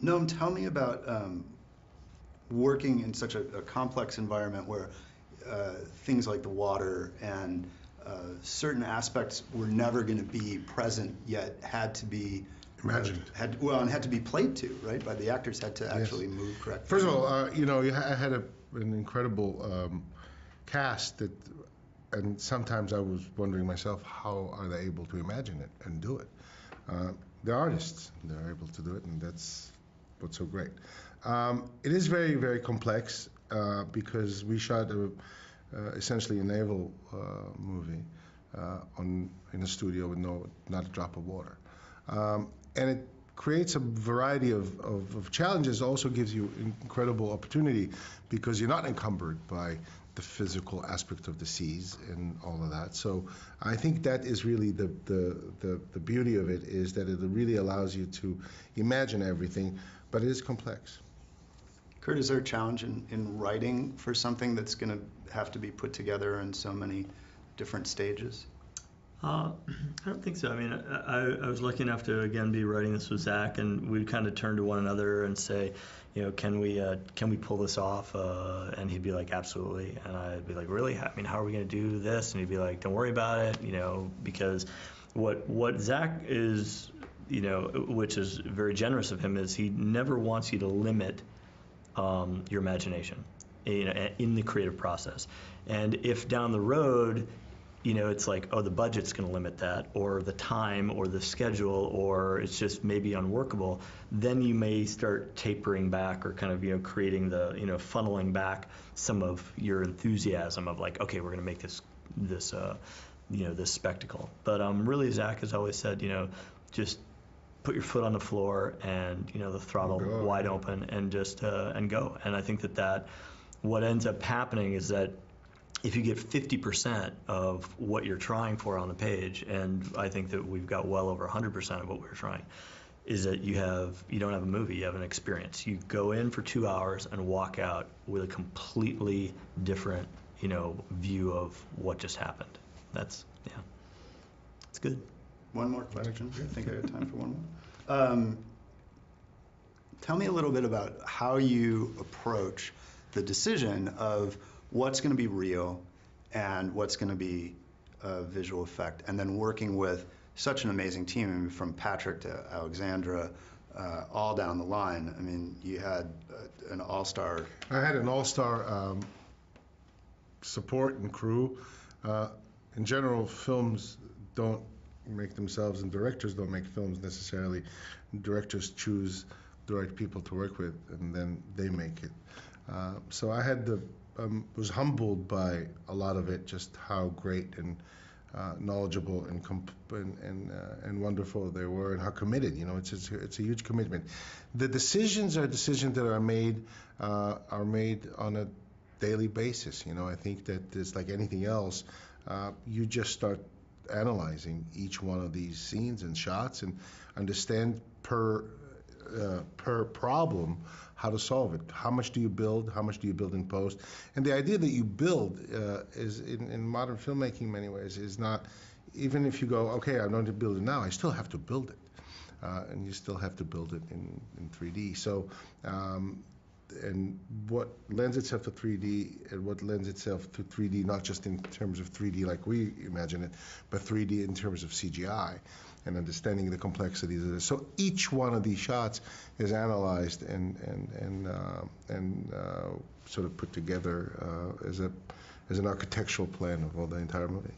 Noam, tell me about working in such a complex environment where things like the water and certain aspects were never going to be present, yet had to be imagined. And had to be played to, right? By the actors had to actually move correctly. First of all, I had an incredible cast that, and sometimes I was wondering myself, how are they able to imagine it and do it? They're artists; they're able to do it, and that's what's so great. It is very, very complex because we shot essentially a naval movie in a studio with not a drop of water, and it creates a variety of challenges. Also gives you incredible opportunity because you're not encumbered by the physical aspect of the seas and all of that. So I think that is really the beauty of it, is that it really allows you to imagine everything, but it is complex. Kurt, is there a challenge in writing for something that's going to have to be put together in so many different stages? I don't think so. I mean, I was lucky enough to again be writing this with Zach, and we kind of turn to one another and say, can we pull this off? And he'd be like, absolutely. And I'd be like, really? I mean, how are we going to do this? And he'd be like, don't worry about it, because what Zach is, which is very generous of him, is he never wants you to limit your imagination, in the creative process. And if down the road, it's like, oh, the budget's going to limit that, or the time, or the schedule, or it's just maybe unworkable, then you may start tapering back, or kind of, creating the, funneling back some of your enthusiasm of like, okay, we're going to make this this spectacle. But really, Zach has always said, just put your foot on the floor and, the throttle wide open and just and go. And I think that what ends up happening is that if you get 50% of what you're trying for on the page, and I think that we've got well over 100% of what we're trying, is that you don't have a movie, you have an experience. You go in for 2 hours and walk out with a completely different, view of what just happened. It's good. One more question. I think I got time for one more. Tell me a little bit about how you approach the decision of what's going to be real and what's going to be a visual effect, and then working with such an amazing team, from Patrick to Alexandra, all down the line. I mean, you had an all-star. I had an all-star support and crew. In general, films don't make themselves, and directors don't make films necessarily. Directors choose the right people to work with, and then they make it. So I had was humbled by a lot of it, just how great and knowledgeable and wonderful they were, and how committed. It's a huge commitment. The decisions that are made on a daily basis. I think that it's like anything else. You just start analyzing each one of these scenes and shots and understand per problem how to solve it. How much do you build? How much do you build in post? And the idea that you build is in modern filmmaking in many ways is not, even if you go, okay, I'm going to build it now, I still have to build it. And you still have to build it in 3D. So and what lends itself to 3D and what lends itself to 3D, not just in terms of 3D like we imagine it, but 3D in terms of CGI and understanding the complexities of it. So each one of these shots is analyzed and sort of put together as an architectural plan of all the entire movie.